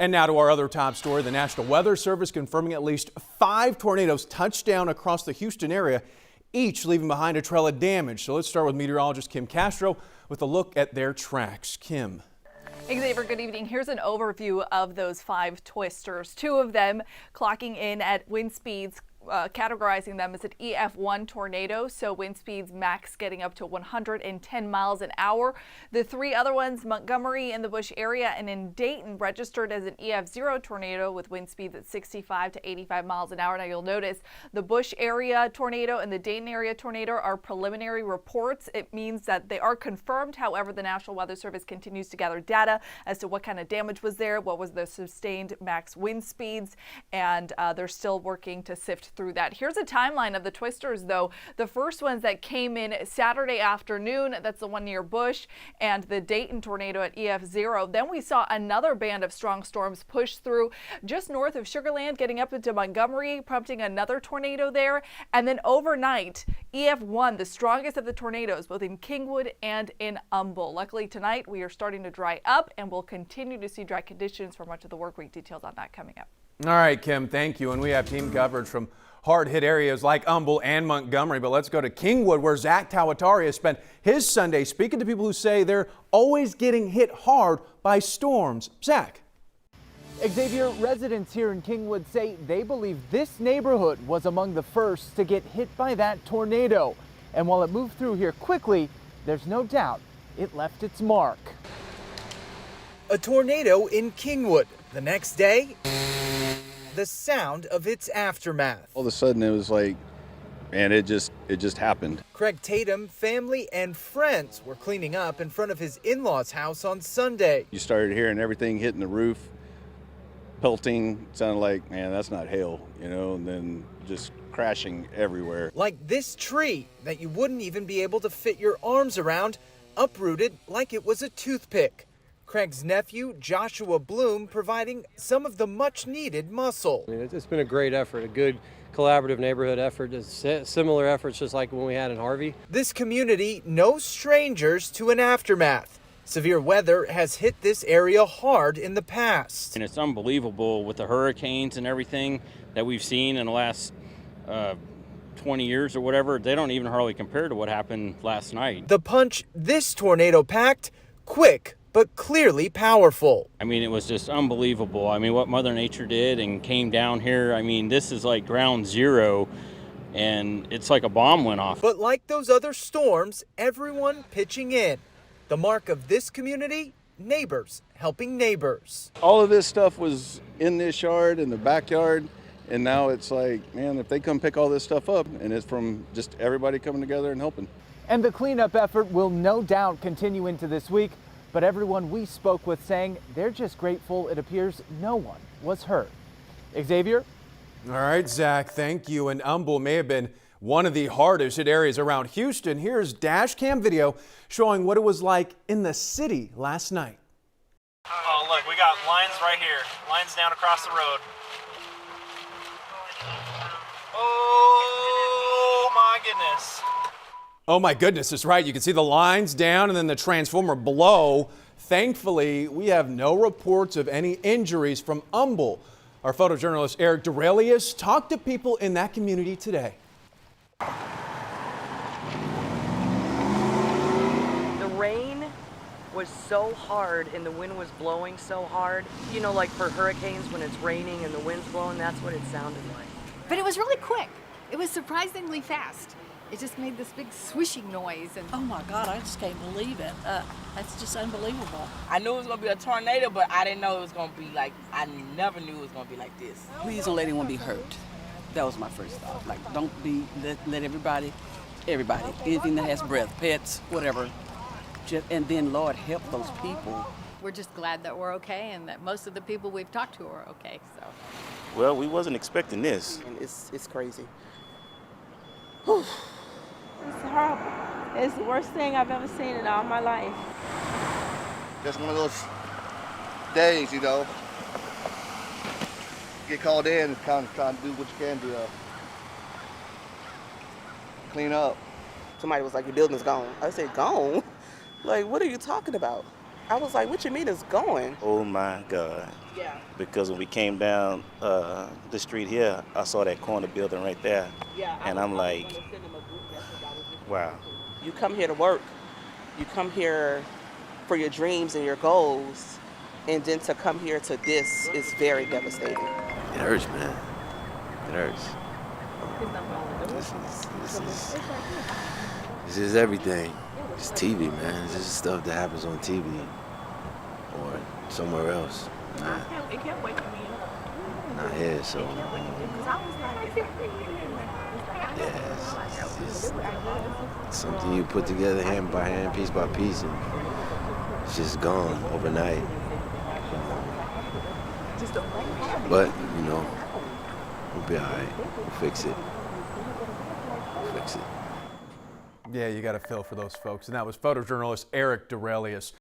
And now to our other top story. The National Weather Service confirming at least 5 tornadoes touched down across the Houston area, each leaving behind a trail of damage. So let's start with meteorologist Kim Castro with a look at their tracks. Kim. Xavier, good evening. Here's an overview of those 5 twisters. 2 of them clocking in at wind speeds categorizing them as an EF1 tornado, so wind speeds max getting up to 110 miles an hour. The 3 other ones, Montgomery in the Bush area and in Dayton, registered as an EF0 tornado with wind speeds at 65 to 85 miles an hour. Now you'll notice the Bush area tornado and the Dayton area tornado are preliminary reports. It means that they are confirmed. However, the National Weather Service continues to gather data as to what kind of damage was there, what was the sustained max wind speeds, and they're still working to sift through that. Here's a timeline of the twisters, though. The first ones that came in Saturday afternoon, that's the one near Bush, and the Dayton tornado at EF0. Then we saw another band of strong storms push through just north of Sugar Land, getting up into Montgomery, prompting another tornado there. And then overnight, EF1, the strongest of the tornadoes, both in Kingwood and in Humble. Luckily tonight, we are starting to dry up, and we'll continue to see dry conditions for much of the work week. Details on that coming up. All right, Kim, thank you. And we have team coverage from hard-hit areas like Humble and Montgomery. But let's go to Kingwood, where Zach Tawatari has spent his Sunday speaking to people who say they're always getting hit hard by storms. Zach. Xavier, residents here in Kingwood say they believe this neighborhood was among the first to get hit by that tornado. And while it moved through here quickly, there's no doubt it left its mark. A tornado in Kingwood. The next day, the sound of its aftermath. All of a sudden it was like, man, it just happened. Craig Tatum, family and friends were cleaning up in front of his in-laws' house on Sunday. You started hearing everything hitting the roof, pelting. It sounded like, man, that's not hail, and then just crashing everywhere. Like this tree that you wouldn't even be able to fit your arms around, uprooted like it was a toothpick. Craig's nephew, Joshua Bloom, providing some of the much-needed muscle. It's been a great effort, a good collaborative neighborhood effort. Similar efforts just like when we had in Harvey. This community, no strangers to an aftermath. Severe weather has hit this area hard in the past. And it's unbelievable with the hurricanes and everything that we've seen in the last 20 years or whatever. They don't even hardly compare to what happened last night. The punch this tornado packed, quick, but clearly powerful. I mean, it was just unbelievable. I mean, what Mother Nature did and came down here, I mean, this is like ground zero, and it's like a bomb went off. But like those other storms, everyone pitching in. The mark of this community, neighbors helping neighbors. All of this stuff was in this yard, in the backyard, and now it's like, man, if they come pick all this stuff up, and it's from just everybody coming together and helping. And the cleanup effort will no doubt continue into this week. But everyone we spoke with saying they're just grateful it appears no one was hurt. Xavier? All right, Zach, thank you. And Humble may have been one of the hardest hit areas around Houston. Here's dash cam video showing what it was like in the city last night. Oh, look, we got lines right here. Lines down across the road. Oh, my goodness. Oh my goodness, that's right. You can see the lines down and then the transformer below. Thankfully, we have no reports of any injuries from Humble. Our photojournalist Eric Durelius talked to people in that community today. The rain was so hard and the wind was blowing so hard. Like for hurricanes when it's raining and the wind's blowing, that's what it sounded like. But it was really quick. It was surprisingly fast. It just made this big swishing noise. And oh my God, I just can't believe it. That's just unbelievable. I knew it was gonna be a tornado, but I didn't know it was gonna be like, I never knew it was gonna be like this. Please don't let anyone be hurt. That was my first thought. Like, don't let everybody, anything that has breath, pets, whatever, and then Lord help those people. We're just glad that we're okay and that most of the people we've talked to are okay, so. Well, we wasn't expecting this. And it's crazy. Whew. It's horrible. It's the worst thing I've ever seen in all my life. Just one of those days, Get called in and kind of trying to do what you can to clean up. Somebody was like, your building's gone. I said, gone? Like, what are you talking about? I was like, what you mean it's going? Oh my God. Yeah. Because when we came down the street here, I saw that corner building right there. Yeah. And I'm like, wow. You come here to work. You come here for your dreams and your goals. And then to come here to this is very devastating. It hurts, man. It hurts. This is everything. It's TV, man. This is stuff that happens on TV or somewhere else. It can't wake me up. Not here, so yeah, it's something you put together hand by hand, piece by piece, and it's just gone overnight. But you know, we'll be all right. We'll fix it. We'll fix it. Yeah, you got to feel for those folks. And that was photojournalist Eric Durelius.